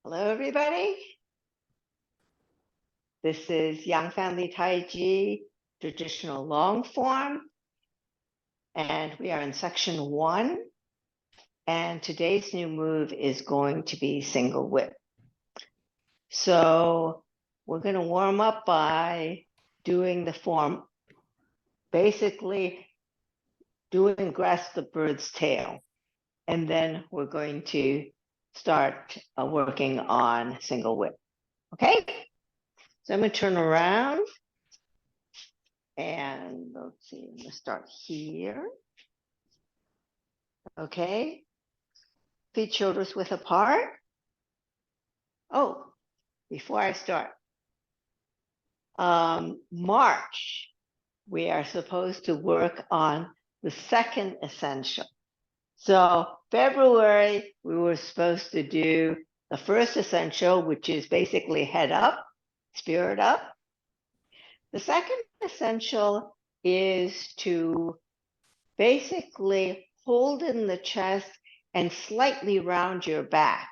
Hello, everybody. This is Yang Family Tai Chi Traditional Long Form, and we are in section 1. And today's new move is going to be single whip. So we're going to warm up by doing the form, basically doing grasp the bird's tail. And then we're going to start working on single whip. Okay? So I'm going to turn around and let's see, I'm going to start here. Okay. Feet shoulders width apart. Oh, before I start, March, we are supposed to work on the second essential. So February, we were supposed to do the first essential, which is basically head up, spirit up. The second essential is to basically hold in the chest and slightly round your back.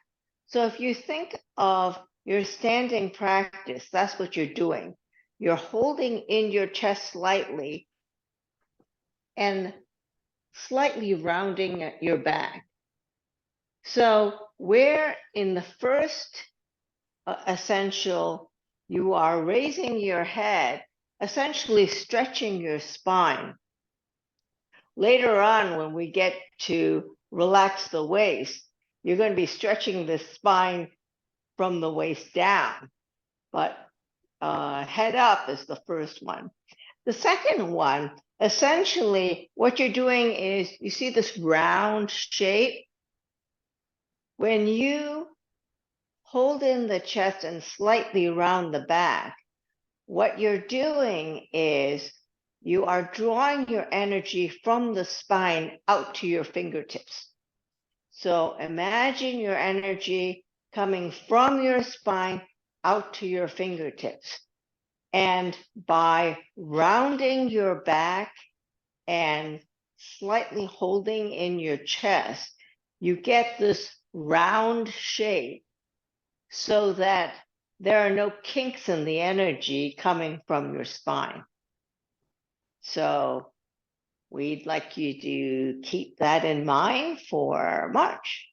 So if you think of your standing practice, that's what you're doing. You're holding in your chest slightly and slightly rounding your back. So where in the first essential, you are raising your head, essentially stretching your spine. Later on, when we get to relax the waist, you're going to be stretching the spine from the waist down, but head up is the first one. The second one, essentially, what you're doing is, you see this round shape? When you hold in the chest and slightly round the back, what you're doing is you are drawing your energy from the spine out to your fingertips. So imagine your energy coming from your spine out to your fingertips. And by rounding your back and slightly holding in your chest, you get this round shape so that there are no kinks in the energy coming from your spine. So we'd like you to keep that in mind for March.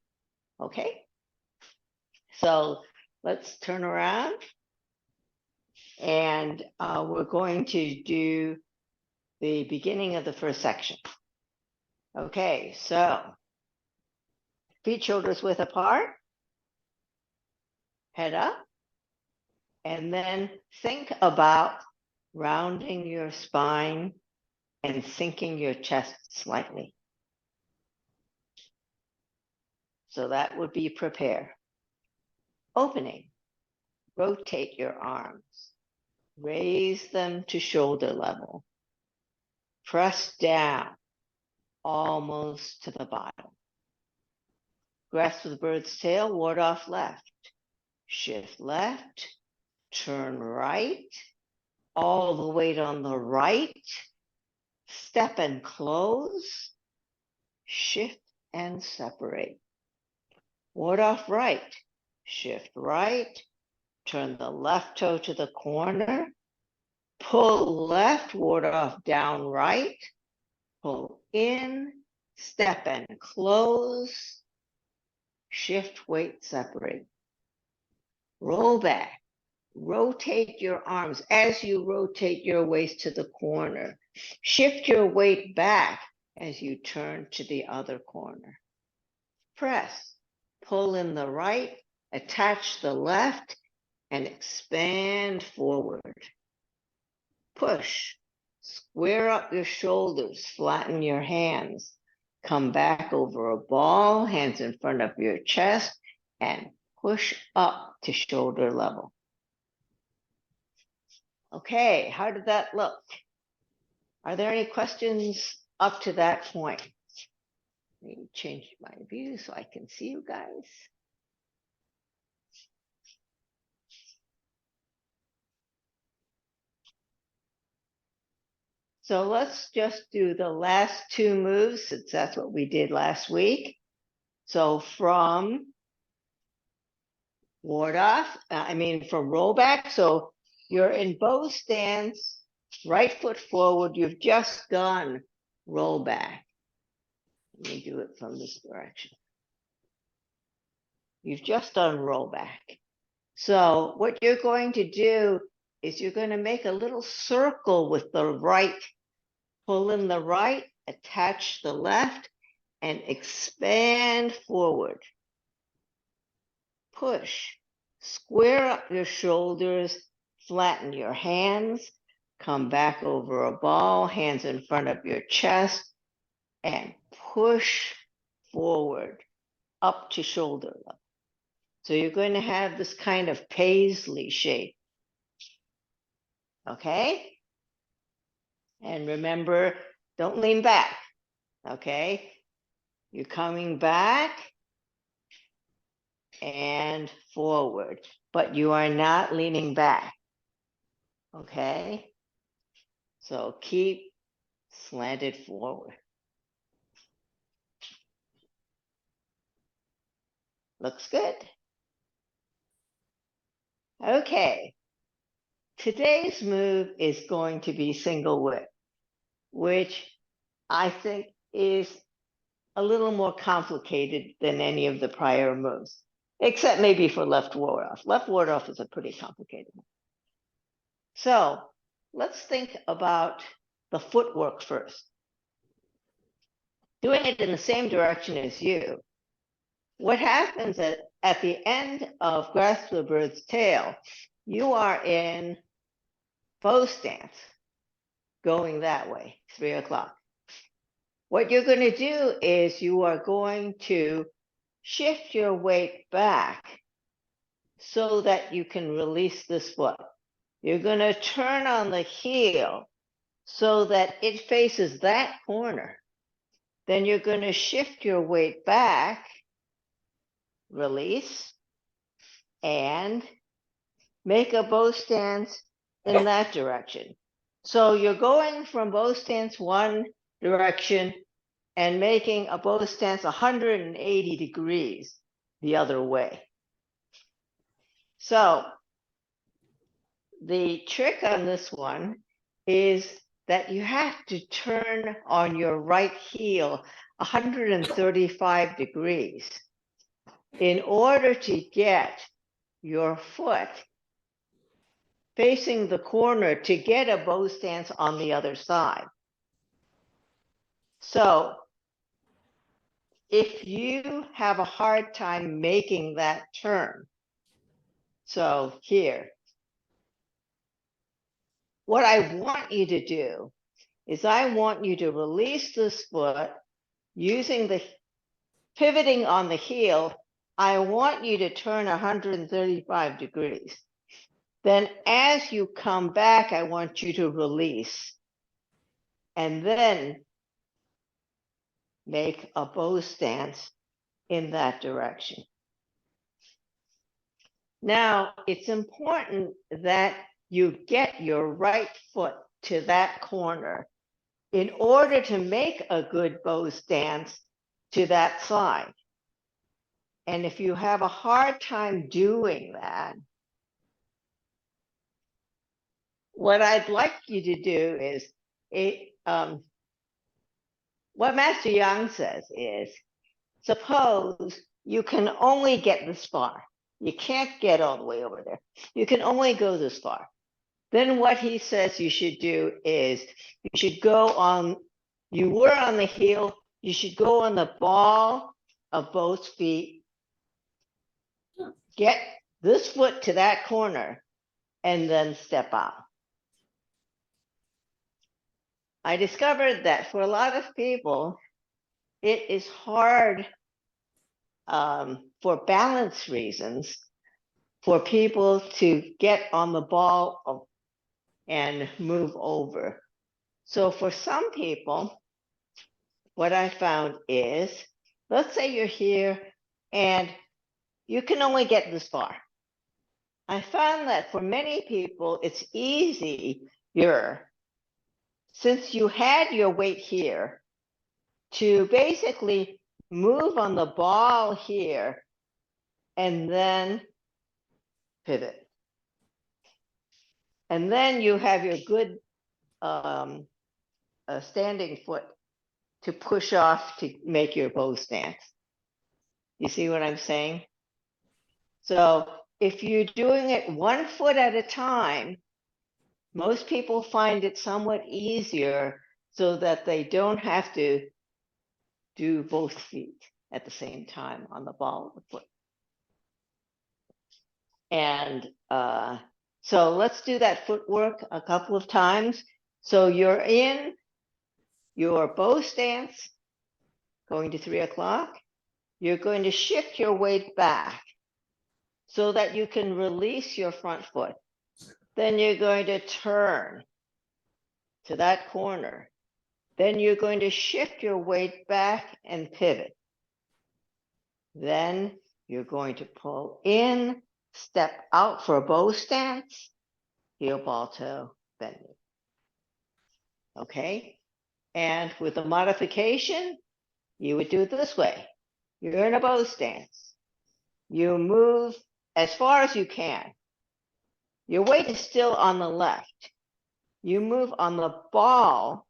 Okay? So let's turn around and we're going to do the beginning of the first section. Okay, so feet shoulders width apart, head up, and then think about rounding your spine and sinking your chest slightly. So that would be prepare. Opening, rotate your arms, raise them to shoulder level, press down almost to the bottom. Grasp the bird's tail, ward off left, shift left, turn right, all the weight on the right, step and close, shift and separate. Ward off right, shift right, turn the left toe to the corner, pull left, ward off down right, pull in, step and close, shift, weight, separate. Roll back, rotate your arms as you rotate your waist to the corner. Shift your weight back as you turn to the other corner. Press, pull in the right, attach the left, and expand forward. Push, square up your shoulders, flatten your hands. Come back over a ball, hands in front of your chest, and push up to shoulder level. Okay, how did that look? Are there any questions up to that point? Let me change my view so I can see you guys. So let's just do the last two moves, since that's what we did last week. So from ward off, for rollback. So you're in bow stance, right foot forward. You've just done rollback. Let me do it from this direction. You've just done rollback. So what you're going to do is you're going to make a little circle with the right, pull in the right, attach the left, and expand forward. Push. Square up your shoulders, flatten your hands, come back over a ball, hands in front of your chest, and push forward up to shoulder level. So you're going to have this kind of paisley shape. Okay? And remember, don't lean back. Okay? You're coming back and forward, but you are not leaning back. Okay? So keep slanted forward. Looks good. Okay. Today's move is going to be single whip, which I think is a little more complicated than any of the prior moves, except maybe for left ward off. Left ward off is a pretty complicated one. So let's think about the footwork first. Doing it in the same direction as you. What happens at the end of Grasp the Bird's Tail, you are in bow stance, going that way, 3 o'clock. What you're going to do is you are going to shift your weight back so that you can release this foot. You're going to turn on the heel so that it faces that corner. Then you're going to shift your weight back, release, and make a bow stance in that direction. So you're going from bow stance one direction and making a bow stance 180 degrees the other way. So the trick on this one is that you have to turn on your right heel 135 degrees in order to get your foot facing the corner to get a bow stance on the other side. So if you have a hard time making that turn, so here, what I want you to do is I want you to release this foot using the pivoting on the heel. I want you to turn 135 degrees. Then as you come back, I want you to release and then make a bow stance in that direction. Now, it's important that you get your right foot to that corner in order to make a good bow stance to that side. And if you have a hard time doing that, what I'd like you to do is, what Master Yang says is, suppose you can only get this far. You can't get all the way over there. You can only go this far. Then what he says you should do is you should go on, you were on the heel, you should go on the ball of both feet, get this foot to that corner, and then step out. I discovered that for a lot of people, it is hard for balance reasons for people to get on the ball and move over. So for some people, what I found is, let's say you're here and you can only get this far. I found that for many people, it's easier, since you had your weight here, to basically move on the ball here and then pivot. And then you have your good standing foot to push off to make your bow stance. You see what I'm saying? So if you're doing it 1 foot at a time, most people find it somewhat easier so that they don't have to do both feet at the same time on the ball of the foot. And so let's do that footwork a couple of times. So you're in your bow stance, going to 3 o'clock. You're going to shift your weight back so that you can release your front foot. Then you're going to turn to that corner. Then you're going to shift your weight back and pivot. Then you're going to pull in, step out for a bow stance, heel ball toe, bend knee. Okay? And with the modification, you would do it this way. You're in a bow stance. You move as far as you can. Your weight is still on the left. You move on the ball,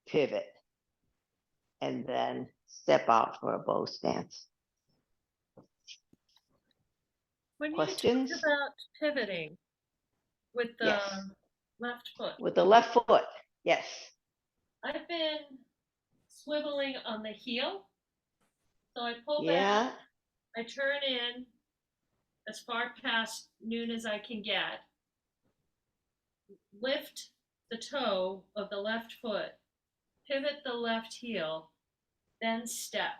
pivot, and then step out for a bow stance. When Questions? you talk about pivoting with the Yes. left foot, With the left foot, yes. I've been swiveling on the heel. So I pull Yeah. back, I turn in as far past noon as I can get, lift the toe of the left foot, pivot the left heel, then step.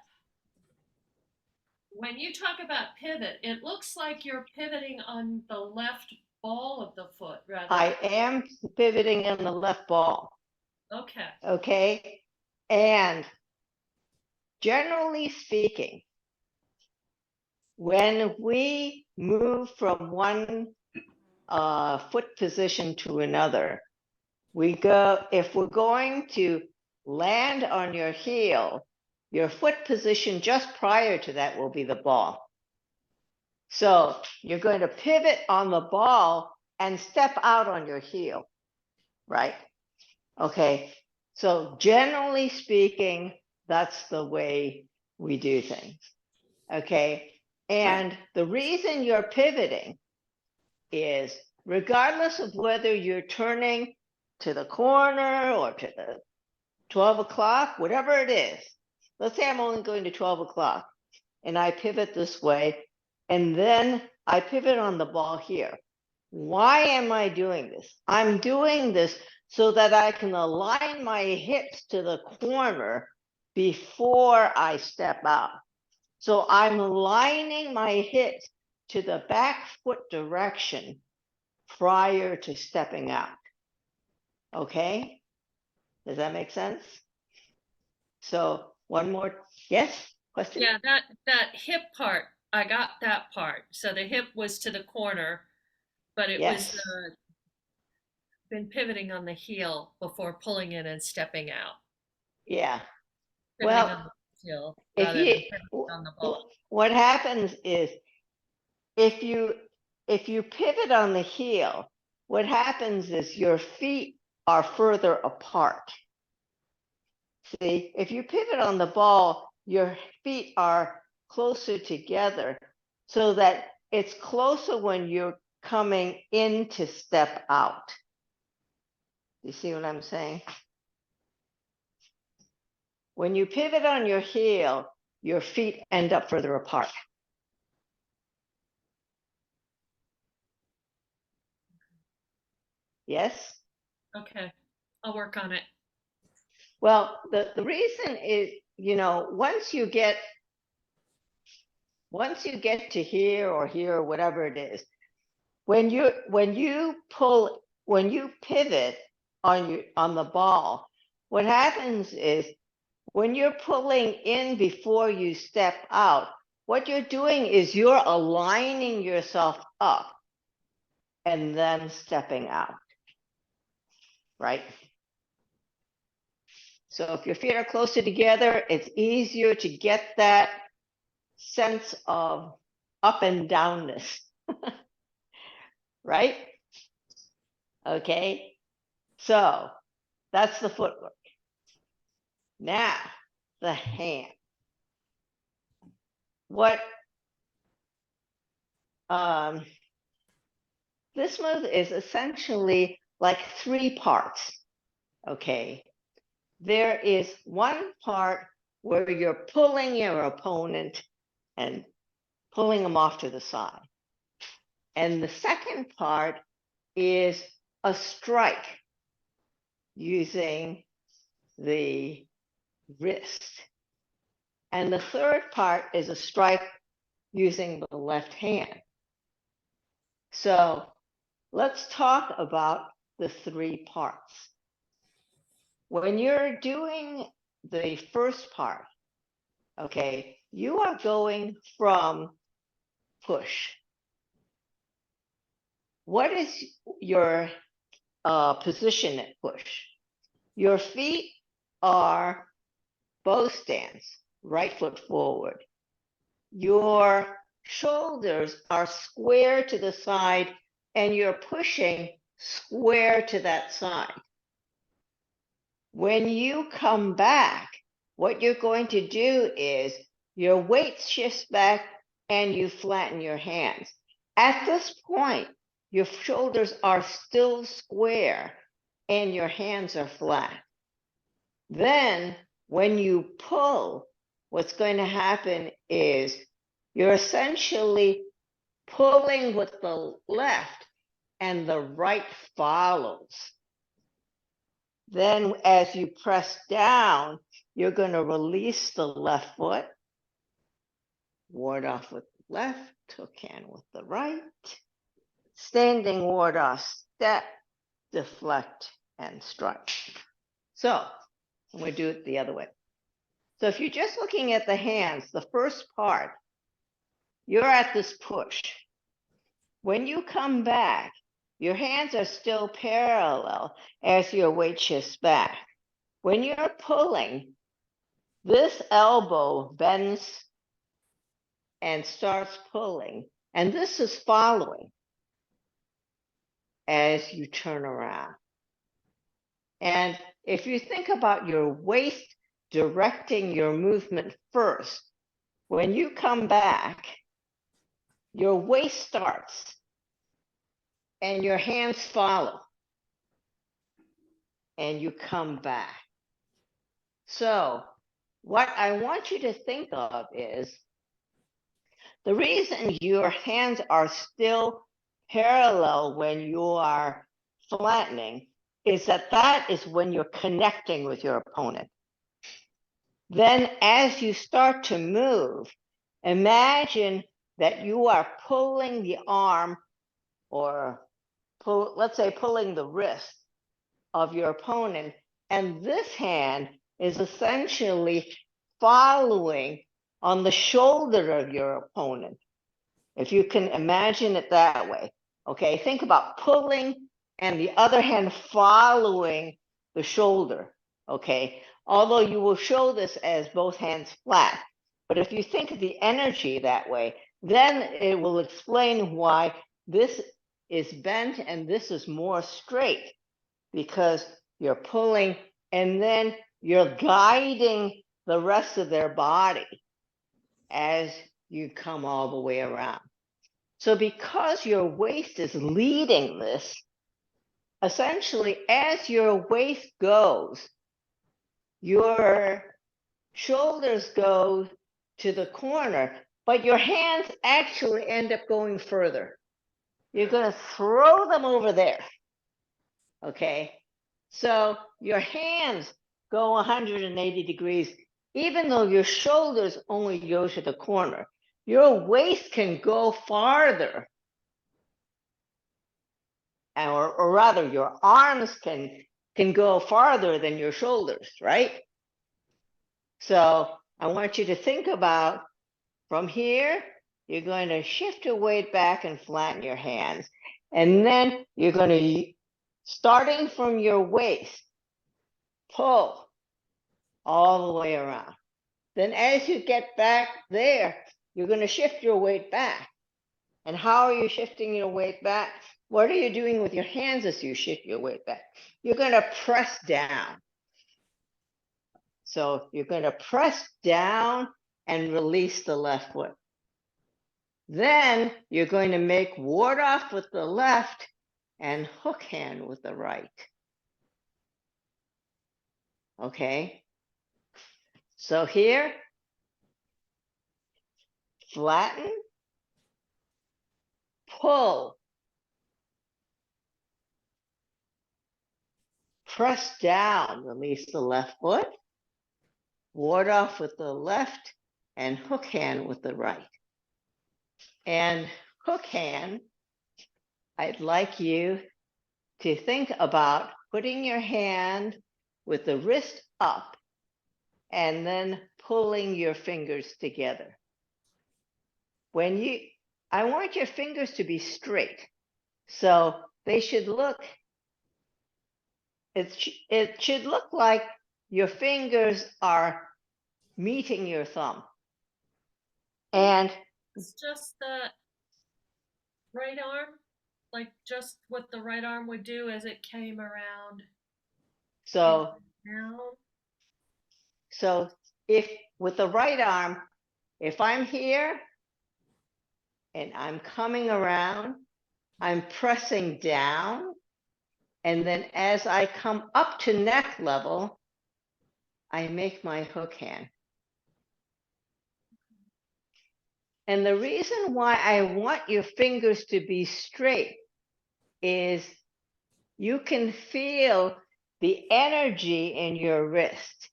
When you talk about pivot, it looks like you're pivoting on the left ball of the foot rather. I am pivoting on the left ball. Okay. Okay. And generally speaking, when we move from one foot position to another, we go, if we're going to land on your heel, your foot position just prior to that will be the ball. So you're going to pivot on the ball and step out on your heel, right? Okay, so generally speaking, that's the way we do things, okay? And the reason you're pivoting is regardless of whether you're turning to the corner or to the 12 o'clock, whatever it is. Let's say I'm only going to 12 o'clock and I pivot this way, and then I pivot on the ball here. Why am I doing this? I'm doing this so that I can align my hips to the corner before I step out. So I'm aligning my hips to the back foot direction prior to stepping out. Okay? Does that make sense? So one more, yes, question? Yeah, that hip part, I got that part. So the hip was to the corner, but it Yes. was been pivoting on the heel before pulling in and stepping out. Yeah. Pivoting Well, on the heel if rather than pivoting on the ball. what happens is if you pivot on the heel, what happens is your feet are further apart. See, if you pivot on the ball, your feet are closer together so that it's closer when you're coming in to step out. You see what I'm saying? When you pivot on your heel, your feet end up further apart. Yes? Okay, I'll work on it. Well, the reason is, you know, once you get to here or whatever it is, when you pivot on the ball, what happens is when you're pulling in before you step out, what you're doing is you're aligning yourself up and then stepping out, right? So if your feet are closer together, it's easier to get that sense of up and downness. right? Okay, so that's the footwork. Now, the hand. What this move is essentially like 3 parts. Okay, there is one part where you're pulling your opponent and pulling them off to the side. And the second part is a strike using the wrist. And the third part is a strike using the left hand. So let's talk about the 3 parts. When you're doing the first part, okay, you are going from push. What is your position at push? Your feet are bow stance, right foot forward. Your shoulders are square to the side and you're pushing square to that side. When you come back, what you're going to do is your weight shifts back and you flatten your hands. At this point, your shoulders are still square and your hands are flat. Then when you pull, what's going to happen is you're essentially pulling with the left and the right follows. Then as you press down, you're going to release the left foot, ward off with the left, hook hand with the right, standing ward off step, deflect, and strike. So I'm going to do it the other way. So if you're just looking at the hands, the first part, you're at this push. When you come back, your hands are still parallel as your weight shifts back. When you're pulling, this elbow bends and starts pulling, and this is following as you turn around. And if you think about your waist directing your movement first, when you come back, your waist starts and your hands follow and you come back. So what I want you to think of is the reason your hands are still parallel when you are flattening is that is when you're connecting with your opponent. Then as you start to move, imagine that you are pulling the arm or let's say pulling the wrist of your opponent, and this hand is essentially following on the shoulder of your opponent. If you can imagine it that way, okay? Think about pulling and the other hand following the shoulder, okay? Although you will show this as both hands flat, but if you think of the energy that way, then it will explain why this is bent and this is more straight, because you're pulling and then you're guiding the rest of their body as you come all the way around. So because your waist is leading this, essentially as your waist goes, your shoulders go to the corner, but your hands actually end up going further. You're going to throw them over there. Okay, so your hands go 180 degrees, even though your shoulders only go to the corner. Your waist can go farther, or rather, your arms can go farther than your shoulders, right? So I want you to think about from here, you're going to shift your weight back and flatten your hands. And then you're going to, starting from your waist, pull all the way around. Then as you get back there, you're going to shift your weight back And how are you shifting your weight back? What are you doing with your hands as you shift your weight back? You're going to press down. So you're going to press down and release the left foot. Then you're going to make ward off with the left and hook hand with the right. Okay. So here, flatten, pull, press down, release the left foot, ward off with the left, and hook hand with the right. And hook hand, I'd like you to think about putting your hand with the wrist up and then pulling your fingers together. I want your fingers to be straight. So they should look, it should look like your fingers are meeting your thumb. And It's just the right arm, like just what the right arm would do as it came around. so, Down. so if with the right arm, if I'm here and I'm coming around, I'm pressing down. And then as I come up to neck level, I make my hook hand. And the reason why I want your fingers to be straight is you can feel the energy in your wrist.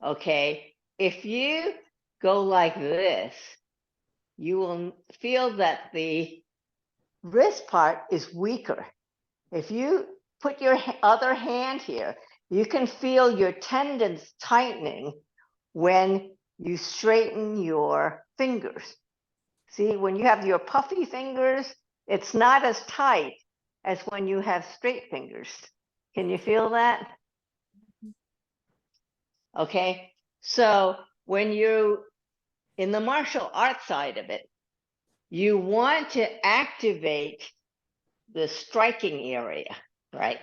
Okay. If you go like this, you will feel that the wrist part is weaker. If you put your other hand here, you can feel your tendons tightening when you straighten your fingers. See, when you have your puffy fingers, it's not as tight as when you have straight fingers. Can you feel that? Okay, so when you in the martial arts side of it, you want to activate the striking area, right?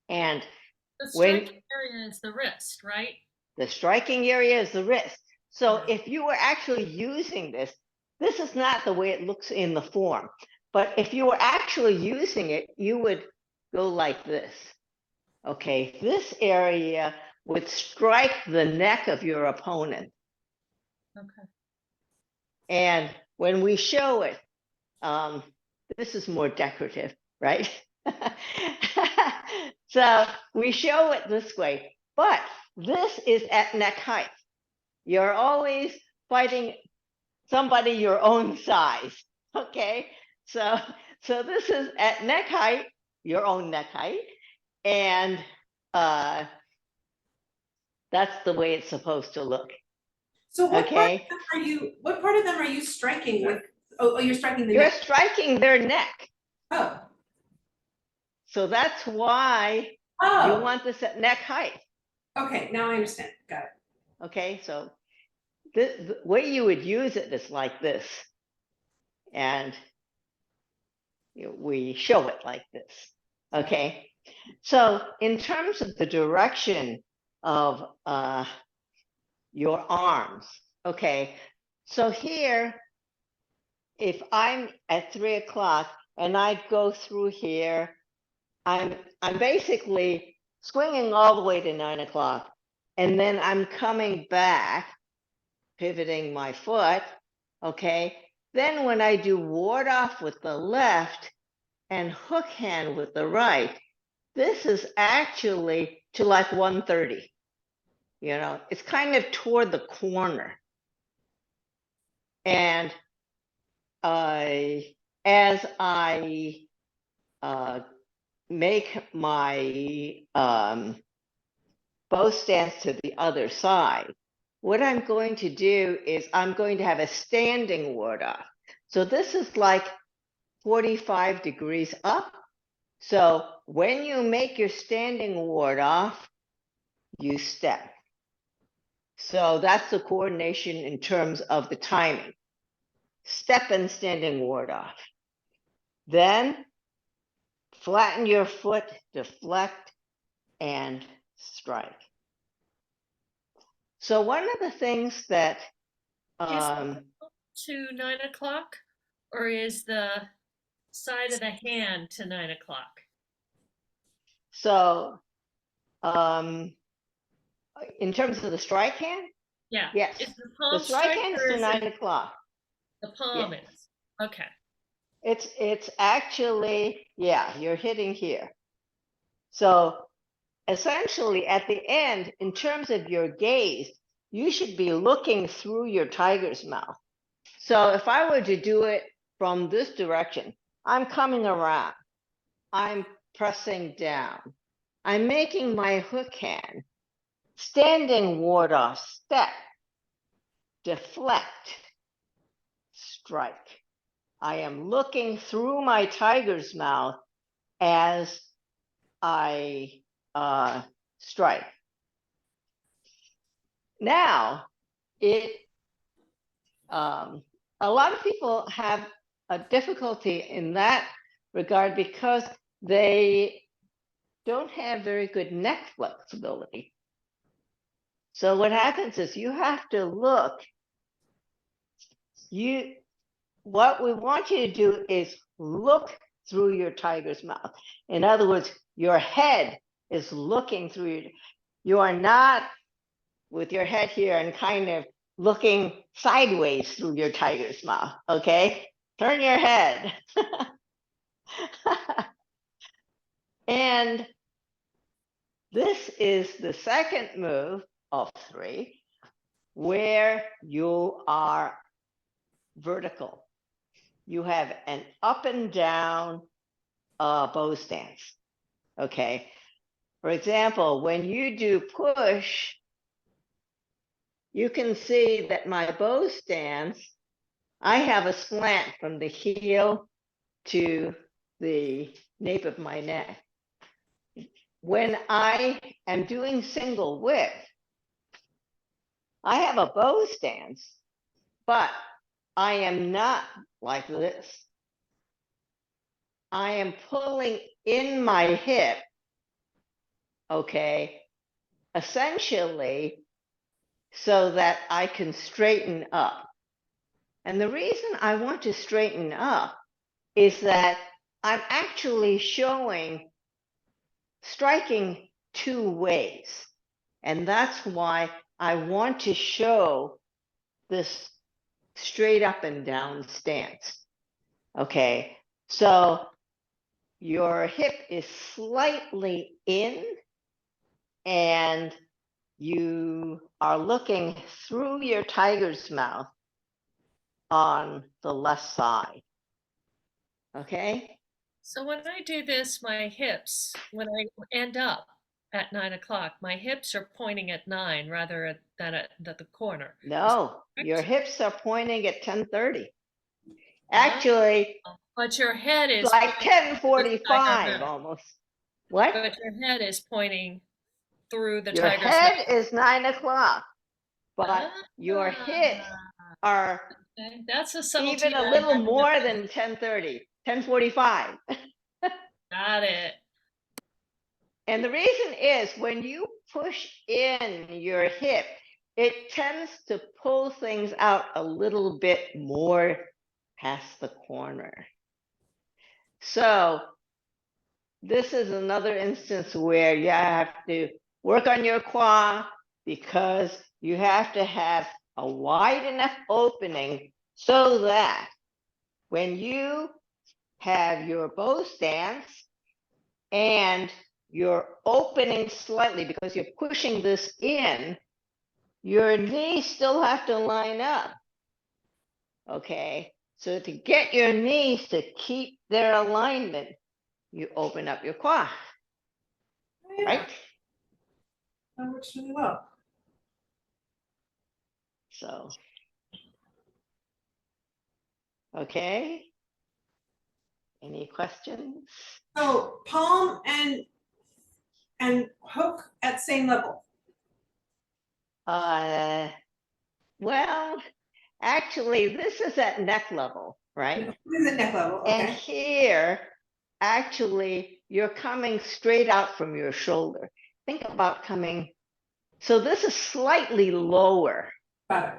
And the striking area is the wrist, right? The striking area is the wrist. So if you were actually using this, this is not the way it looks in the form. But if you were actually using it, you would go like this. Okay, this area would strike the neck of your opponent. Okay. And when we show it, this is more decorative, right? So we show it this way, but this is at neck height. You're always fighting somebody your own size, okay? So this is at neck height, your own neck height, and that's the way it's supposed to look. So what okay? part of them are you striking with? Oh, you're striking the You're neck. striking their neck. Oh. So that's why you want this at neck height. Okay, now I understand. Got it. Okay, so the way you would use it is like this. And we show it like this. Okay, so in terms of the direction of your arms, okay, so here, if I'm at 3 o'clock and I go through here, I'm basically swinging all the way to 9 o'clock, and then I'm coming back, pivoting my foot, okay? Then when I do ward off with the left and hook hand with the right, this is actually to like 1:30. You know, it's kind of toward the corner. And as I make my bow stance to the other side, what I'm going to do is I'm going to have a standing ward off. So this is like 45 degrees up. So when you make your standing ward off, you step. So that's the coordination in terms of the timing. step and standing ward off. Then flatten your foot, deflect, and strike. So one of the things that To 9 o'clock, or is the side of the hand to 9 o'clock? so in terms of the strike hand, Yeah. yes, Is the the palm strike hand is or to is 9 it o'clock. the palm Yeah. is? Okay. It's actually, yeah, you're hitting here. So essentially at the end, in terms of your gaze, you should be looking through your tiger's mouth. So if I were to do it from this direction, I'm coming around, I'm pressing down, I'm making my hook hand, standing ward off, step, deflect, strike. I am looking through my tiger's mouth as I strike. Now, a lot of people have a difficulty in that regard because they don't have very good neck flexibility. So what happens is you have to look, what we want you to do is look through your tiger's mouth. In other words, your head is looking through you are not with your head here and kind of looking sideways through your tiger's mouth, okay? Turn your head. And this is the second move of 3, where you are vertical. You have an up and down bow stance, okay? For example, when you do push, you can see that my bow stance, I have a slant from the heel to the nape of my neck. When I am doing single width, I have a bow stance, but I am not like this. I am pulling in my hip, okay, essentially so that I can straighten up. And the reason I want to straighten up is that I'm actually striking 2 ways. And that's why I want to show this straight up and down stance. Okay, so your hip is slightly in and you are looking through your tiger's mouth on the left side. Okay? So when I do this, my hips, when I end up at 9 o'clock, my hips are pointing at 9 rather than at the corner. No, your hips are pointing at 10:30. Actually, but your head is like pointing through the tiger 10:45 mouth. almost. What? But your head is pointing through the Your tiger's head mouth. is 9 o'clock, but your hips are Okay. That's a subtlety even a that little I more hadn't than 10:30, 10:45. got it. And the reason is when you push in your hip, it tends to pull things out a little bit more past the corner. So this is another instance where you have to work on your quad because you have to have a wide enough opening so that when you have your bow stance and you're opening slightly because you're pushing this in, your knees still have to line up. Okay, so to get your knees to keep their alignment, you open up your quad, Oh, yeah, right? that works really well. So, okay. Any questions? So palm and hook at same level. Well, Actually, this is at neck level, right? This is at neck level, And okay. here, actually, you're coming straight out from your shoulder. Think about coming. So this is slightly lower. Got it.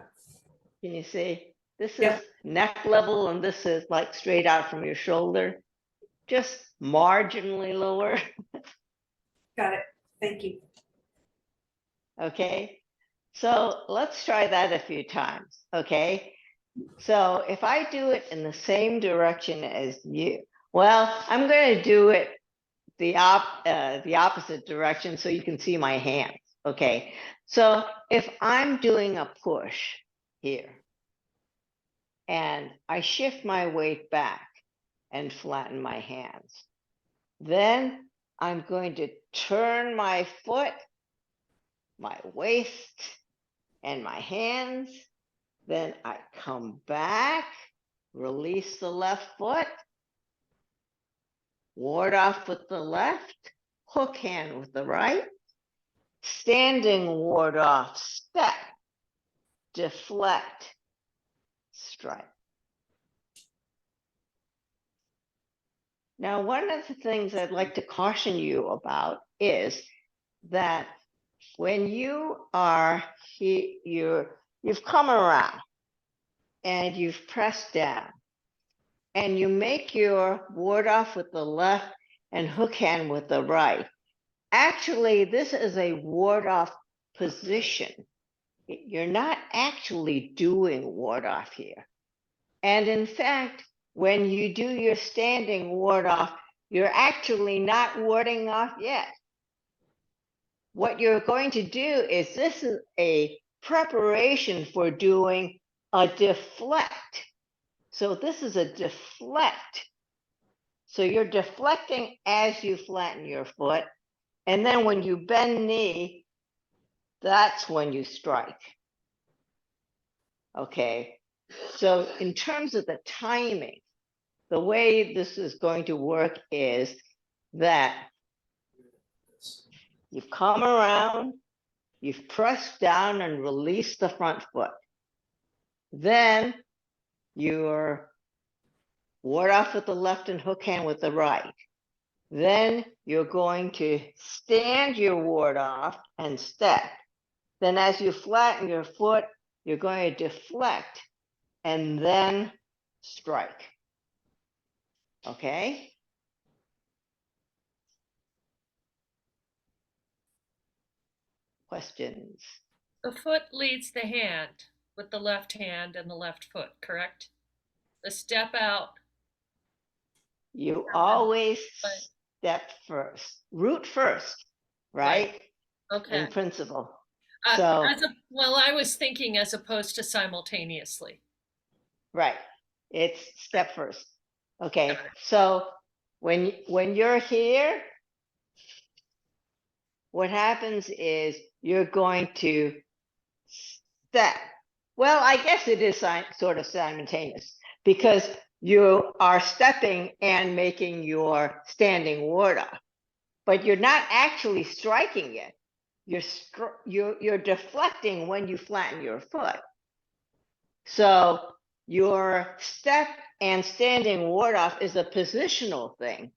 Can you see? This is Yep. neck level, and this is like straight out from your shoulder, just marginally lower. Got it. Thank you. Okay. So let's try that a few times. Okay. So if I do it in the same direction as you, well, I'm going to do it the opposite direction so you can see my hands. Okay. So if I'm doing a push here and I shift my weight back and flatten my hands, then I'm going to turn my foot, my waist, and my hands. Then I come back, release the left foot, ward off with the left, hook hand with the right, standing ward off, step, deflect, strike. Now, one of the things I'd like to caution you about is that when you are here, you've come around and you've pressed down and you make your ward off with the left and hook hand with the right. Actually, this is a ward off position. You're not actually doing ward off here. And in fact, when you do your standing ward off, you're actually not warding off yet. What you're going to do is this is a preparation for doing a deflect. So this is a deflect. So you're deflecting as you flatten your foot. And then when you bend knee, that's when you strike. Okay. So in terms of the timing, the way this is going to work is that you've come around, you've pressed down and released the front foot. Then you're ward off with the left and hook hand with the right. Then you're going to stand your ward off and step. Then as you flatten your foot, you're going to deflect and then strike. Okay? Questions? The foot leads the hand with the left hand and the left foot, correct? The step out. You always step first, root first, right? Okay. In principle. So, well, I was thinking as opposed to simultaneously. right. It's step first. Okay. So when you're here, what happens is you're going to step. Well, I guess it is sort of simultaneous because you are stepping and making your standing ward off, but you're not actually striking it. You're deflecting when you flatten your foot. So your step and standing ward off is a positional thing,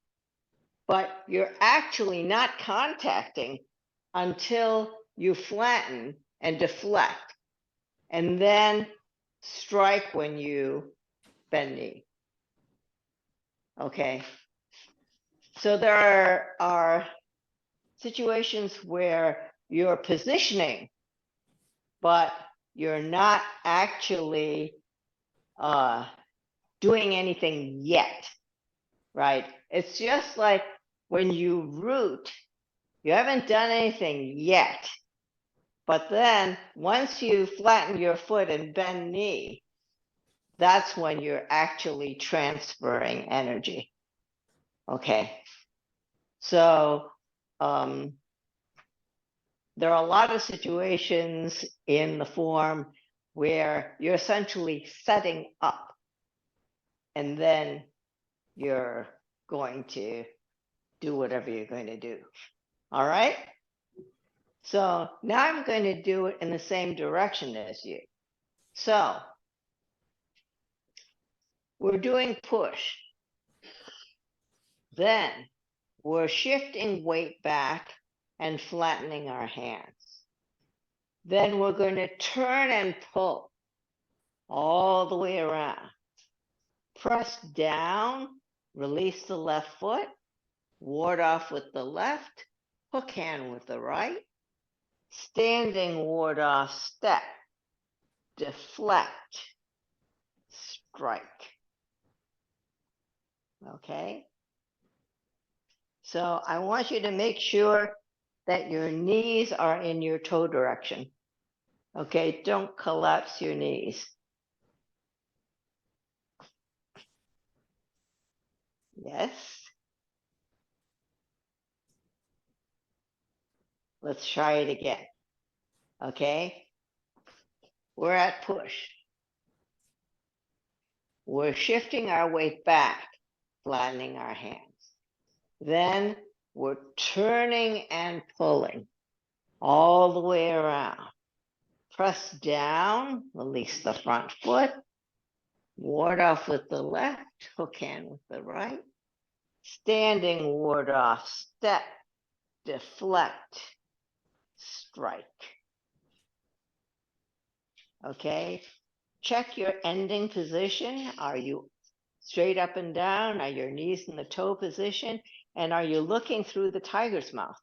but you're actually not contacting until you flatten and deflect, and then strike when you bend knee. Okay. So there are situations where you're positioning, but you're not actually doing anything yet, right? It's just like when you root, you haven't done anything yet. But then once you flatten your foot and bend knee, that's when you're actually transferring energy. Okay. So there are a lot of situations in the form where you're essentially setting up and then you're going to do whatever you're going to do. All right. So now I'm going to do it in the same direction as you. So we're doing push. Then we're shifting weight back and flattening our hands. Then we're going to turn and pull all the way around. Press down, release the left foot, ward off with the left, hook hand with the right, standing ward off step, deflect, strike. Okay? So I want you to make sure that your knees are in your toe direction. Okay, don't collapse your knees. Yes. Let's try it again. Okay. We're at push. We're shifting our weight back, flattening our hands. Then we're turning and pulling all the way around. Press down, release the front foot, ward off with the left, hook hand with the right, standing ward off, step, deflect, strike. Okay, check your ending position. Are you straight up and down? Are your knees in the toe position? And are you looking through the tiger's mouth?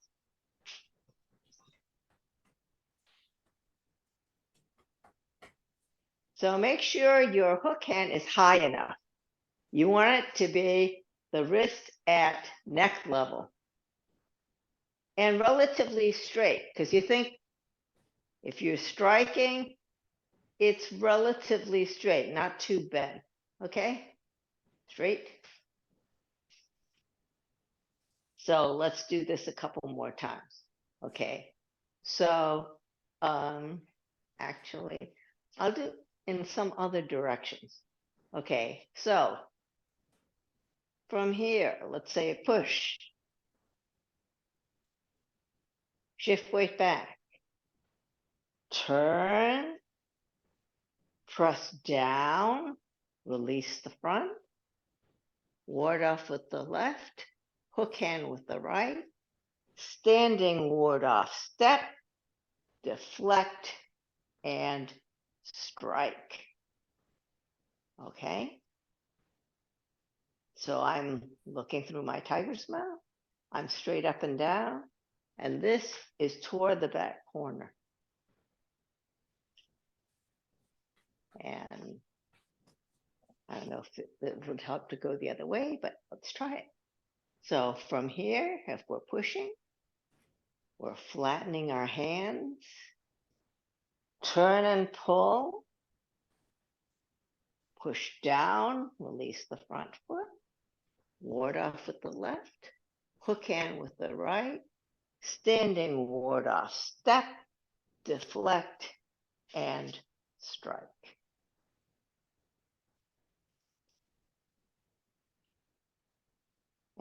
So make sure your hook hand is high enough. You want it to be the wrist at neck level and relatively straight, because you think if you're striking, it's relatively straight, not too bent. Okay? Straight. So let's do this a couple more times. Okay. So actually, I'll do in some other directions. Okay. So from here, let's say push. Shift weight back. Turn. Press down. Release the front. Ward off with the left. Hook hand with the right. Standing ward off step. Deflect and strike. Okay. So I'm looking through my tiger's mouth. I'm straight up and down. And this is toward the back corner. And I don't know if it would help to go the other way, but let's try it. So from here, if we're pushing, we're flattening our hands, turn and pull, push down, release the front foot, ward off with the left, hook hand with the right, standing ward off step, deflect, and strike.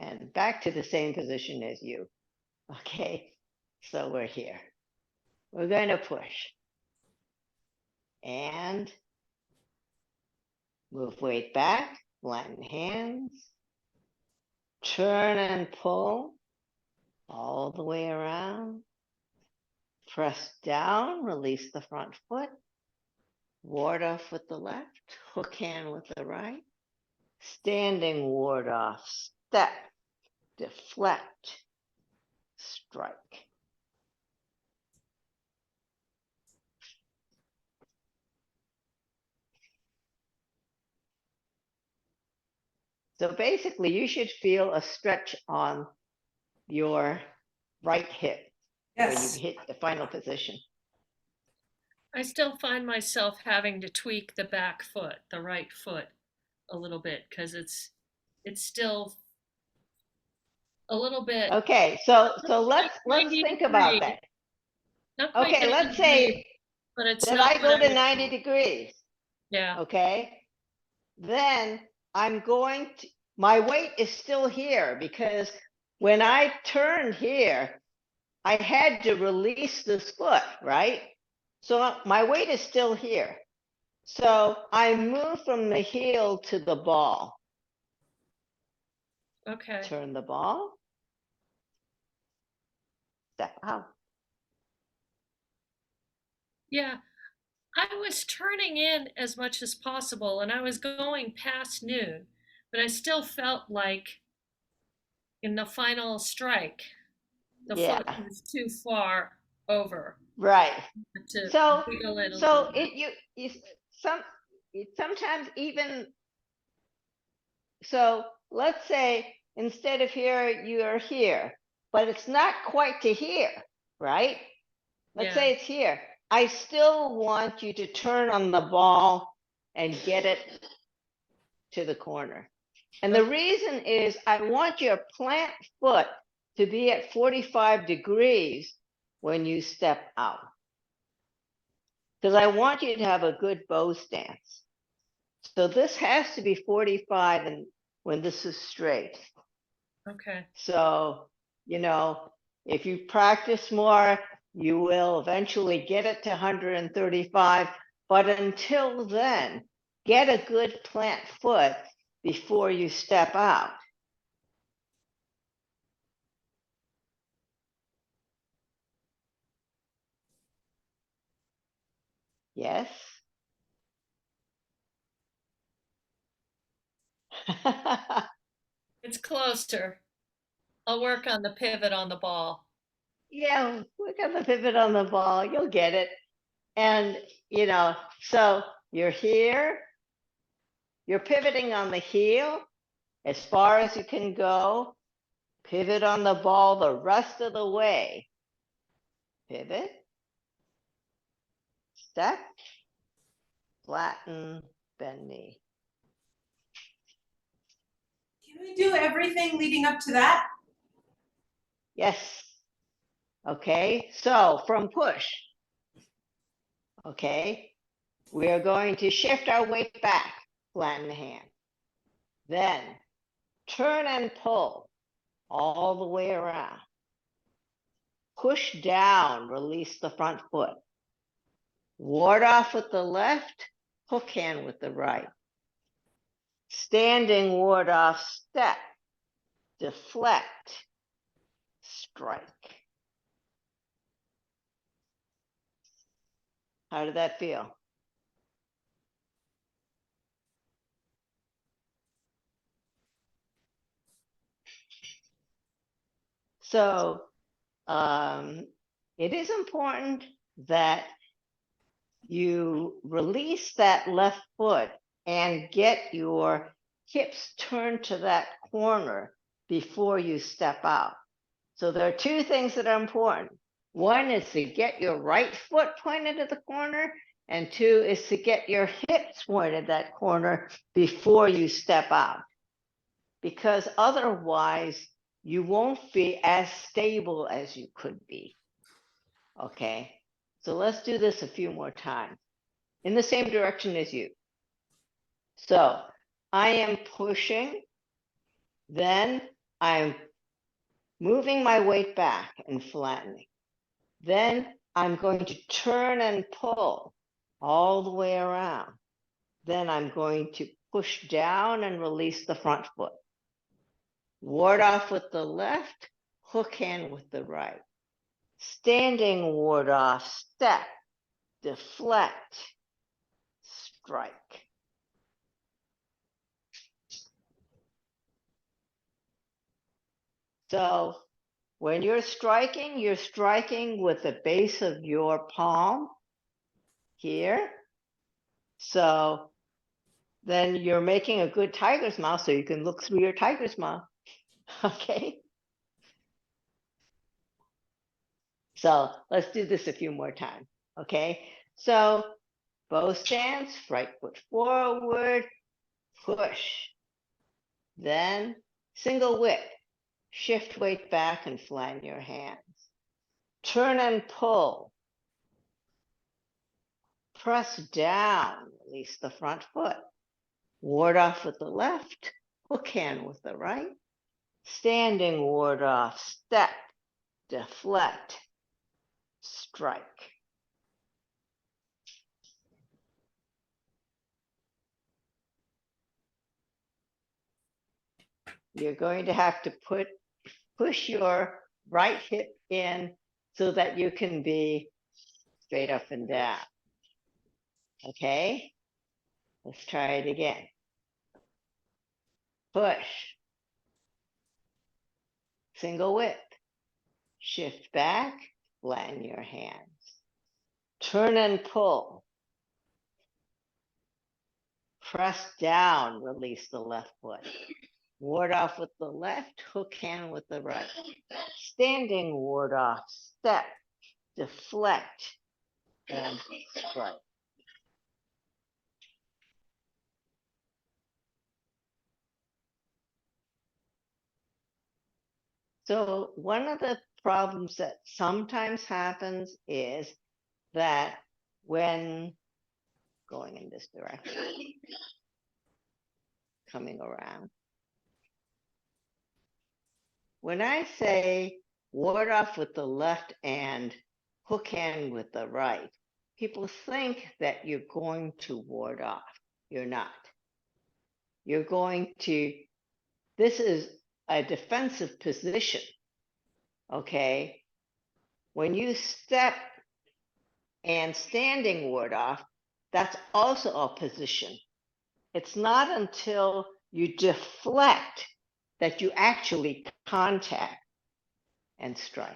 And back to the same position as you. Okay, so we're here. We're going to push. And move weight back, flatten hands, turn and pull all the way around. Press down, release the front foot, ward off with the left, hook hand with the right, standing ward off, step, deflect, strike. So basically, you should feel a stretch on your right hip where Yes. you hit the final position. I still find myself having to tweak the back foot, the right foot, a little bit because it's still a little bit. Okay, so let's 90 think about degrees. that. Not quite Okay, 90 let's say degrees, but it's that not I go what to would- 90 degrees. Yeah. Okay, then I'm going to, my weight is still here because when I turned here, I had to release this foot, right? So my weight is still here. So I move from the heel to the ball. Okay. Turn the ball. Step out. Yeah. I was turning in as much as possible and I was going past noon, but I still felt like in the final strike, the Yeah, foot was too far over right. to So, wiggle it a little so bit. you some sometimes even so. Let's say instead of here, you are here, but it's not quite to here, right? Let's Yeah. say it's here. I still want you to turn on the ball and get it to the corner. And the reason is I want your plant foot to be at 45 degrees when you step out. Because I want you to have a good bow stance. So this has to be 45 and when this is straight. Okay. So, if you practice more, you will eventually get it to 135. But until then, get a good plant foot before you step out. Yes? It's closer. I'll work on the pivot on the ball. Yeah, look at the pivot on the ball. You'll get it. And, so you're here, you're pivoting on the heel as far as you can go. Pivot on the ball the rest of the way. Pivot, step, flatten, bend knee. Can we do everything leading up to that? Yes. Okay, so from push, okay, we are going to shift our weight back, flatten the hand. Then turn and pull all the way around. Push down, release the front foot. Ward off with the left, hook hand with the right. Standing ward off step, deflect, strike. How did that feel? So it is important that you release that left foot and get your hips turned to that corner before you step out. So there are two things that are important. One is to get your right foot pointed at the corner, and two is to get your hips pointed that corner before you step out. Because otherwise, you won't be as stable as you could be. Okay, so let's do this a few more times in the same direction as you. So I am pushing, then I'm moving my weight back and flattening. Then I'm going to turn and pull all the way around. Then I'm going to push down and release the front foot. Ward off with the left, hook hand with the right. Standing ward off, step, deflect, strike. So when you're striking with the base of your palm here. So then you're making a good tiger's mouth so you can look through your tiger's mouth. Okay. So let's do this a few more times. Okay. So bow stance, right foot forward, push. Then single whip, shift weight back and flatten your hands. Turn and pull. Press down, release the front foot. Ward off with the left, hook hand with the right. Standing ward off, step, deflect, strike. you're going to have to push your right hip in so that you can be straight up and down. Okay? Let's try it again. Push. Single whip. Shift back, flatten your hands. Turn and pull. Press down, release the left foot. Ward off with the left, hook hand with the right. Standing ward off, step, deflect, and strike. So one of the problems that sometimes happens is that when going in this direction, coming around, when I say ward off with the left and hook hand with the right, people think that you're going to ward off. You're not. You're going to, this is a defensive position, okay? When you step and standing ward off, that's also a position. It's not until you deflect that you actually contact and strike.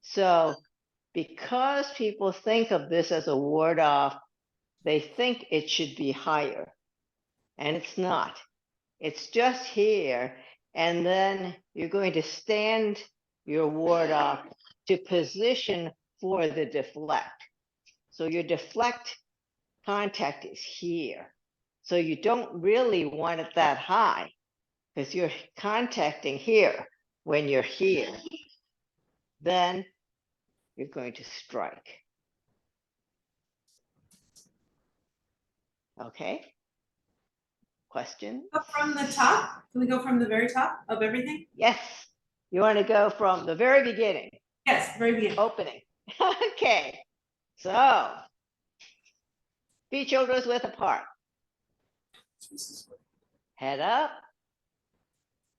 So because people think of this as a ward off, they think it should be higher, and it's not. It's just here, and then you're going to stand your ward off to position for the deflect. So your deflect contact is here. So you don't really want it that high because you're contacting here when you're here. Then you're going to strike. Okay? Question? Go from the top? Can we go from the very top of everything? Yes. You want to go from the very beginning, Yes, very beginning. opening. Okay. So, feet shoulders width apart. Head up.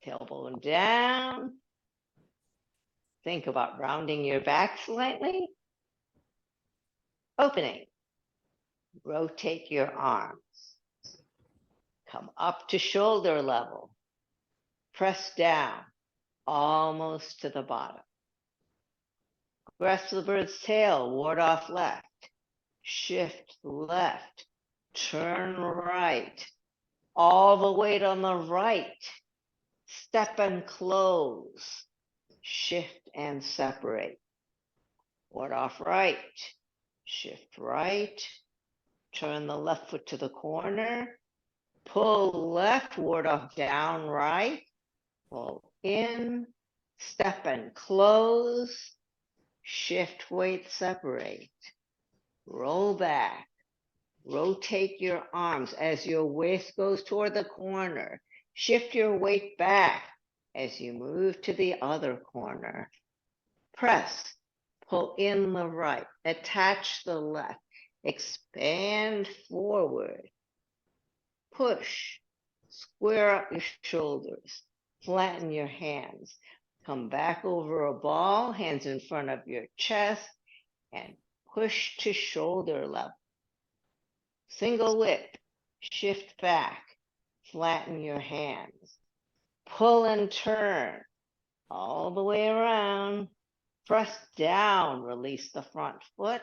Tailbone down. Think about rounding your back slightly. Opening. Rotate your arms. Come up to shoulder level. Press down, almost to the bottom. Grasp the bird's tail, ward off left. Shift left. Turn right. All the weight on the right. Step and close. Shift and separate. Ward off right. Shift right. Turn the left foot to the corner. Pull left, ward off down right. Pull in. Step and close. Shift weight, separate. Roll back. Rotate your arms as your waist goes toward the corner. Shift your weight back as you move to the other corner. Press. Pull in the right. Attach the left. Expand forward. Push. Square up your shoulders. Flatten your hands. Come back over a ball, hands in front of your chest, and push to shoulder level. Single whip. Shift back. Flatten your hands. Pull and turn all the way around. Press down, release the front foot.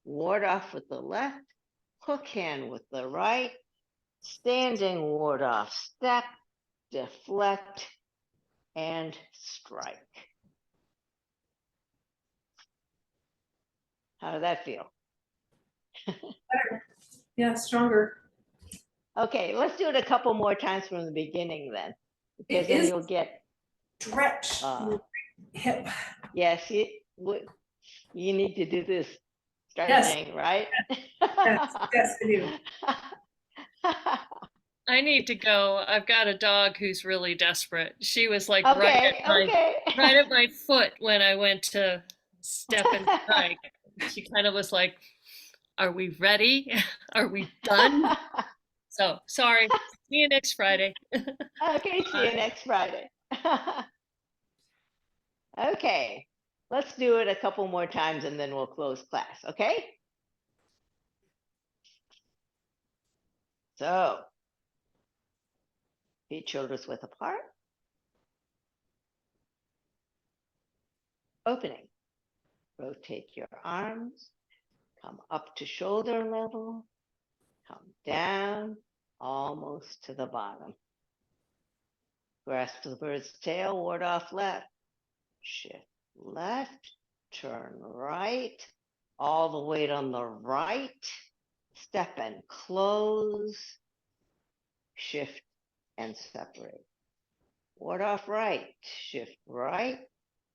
Ward off with the left. Hook hand with the right. Standing ward off. Step, deflect, and strike. How did that feel? Yeah, stronger. Okay, let's do it a couple more times from the beginning then, because It then is you'll get. Stretch the hip. Yes, you need to do this stretching, right? Yes, yes, I do. I need to go. I've got a dog who's really desperate. She was like Okay, right at my foot when I went to step and strike. She kind of was like, "Are we ready? Are we done?" So sorry. See you next Friday. Okay, see you next Friday. Okay, let's do it a couple more times and then we'll close class, okay? So, feet shoulders width apart. Opening. Rotate your arms. Come up to shoulder level. Come down almost to the bottom. Grasp the bird's tail, ward off left. Shift left, turn right, all the weight on the right. Step and close. Shift and separate. Ward off right, shift right,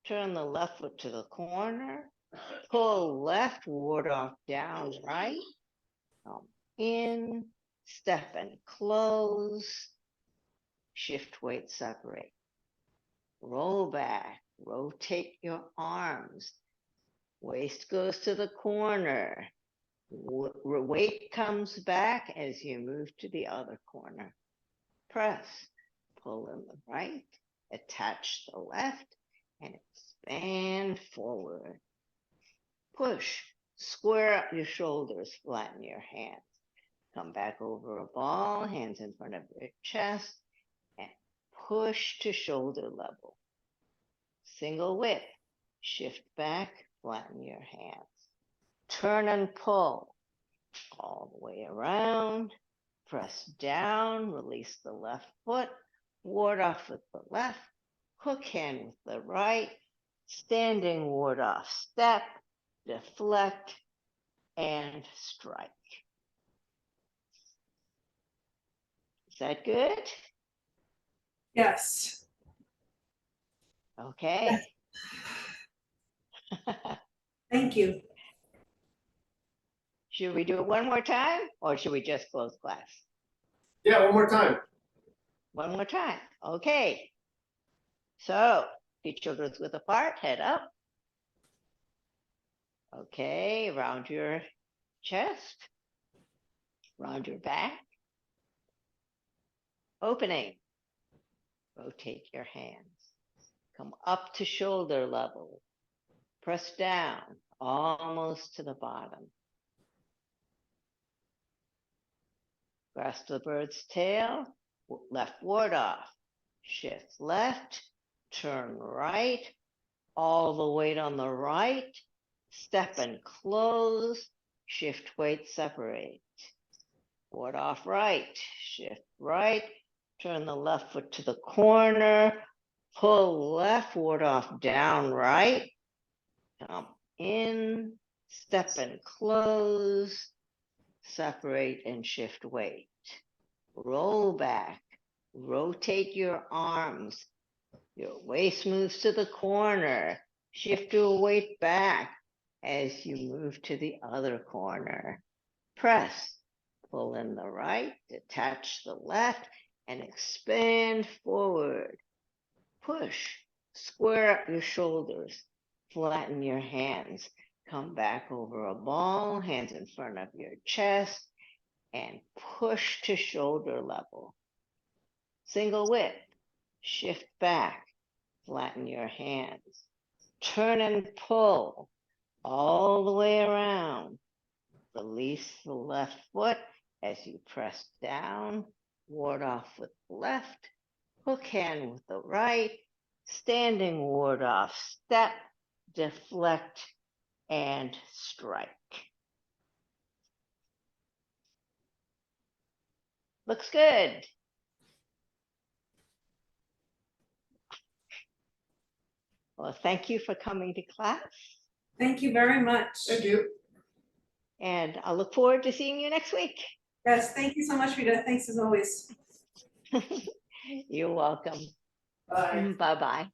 turn the left foot to the corner, pull left, ward off down right, come in, step and close, shift weight separate. Roll back, rotate your arms, waist goes to the corner, weight comes back as you move to the other corner. Press. Pull in the right, attach the left, and expand forward. Push, square up your shoulders, flatten your hands. Come back over a ball, hands in front of your chest, and push to shoulder level. Single width, shift back, flatten your hands. Turn and pull all the way around. Press down, release the left foot. Ward off with the left, hook hand with the right, standing ward off step, deflect, and strike. Is that good? Yes. Okay. Thank you. Should we do it one more time or should we just close class? Yeah, one more time. One more time. Okay. So, feet shoulders width apart, head up. Okay, round your chest, round your back. Opening. Rotate your hands. Come up to shoulder level. Press down almost to the bottom. Grasp the bird's tail, left ward off. Shift left, turn right, all the weight on the right. Step and close, shift weight separate. Ward off right, shift right, turn the left foot to the corner, pull left, ward off down right, come in, step and close, separate and shift weight. Roll back, rotate your arms, your waist moves to the corner, shift your weight back as you move to the other corner. Press, pull in the right, detach the left, and expand forward. Push, square up your shoulders, flatten your hands, come back over a ball, hands in front of your chest, and push to shoulder level. Single width, shift back, flatten your hands, turn and pull all the way around. Release the left foot as you press down, ward off with the left, hook hand with the right, standing ward off step, deflect, and strike. Looks good. Well, thank you for coming to class. Thank you very much. Thank you. And I look forward to seeing you next week. Yes, thank you so much, Rita. Thanks as always. You're welcome. Bye. Bye-bye.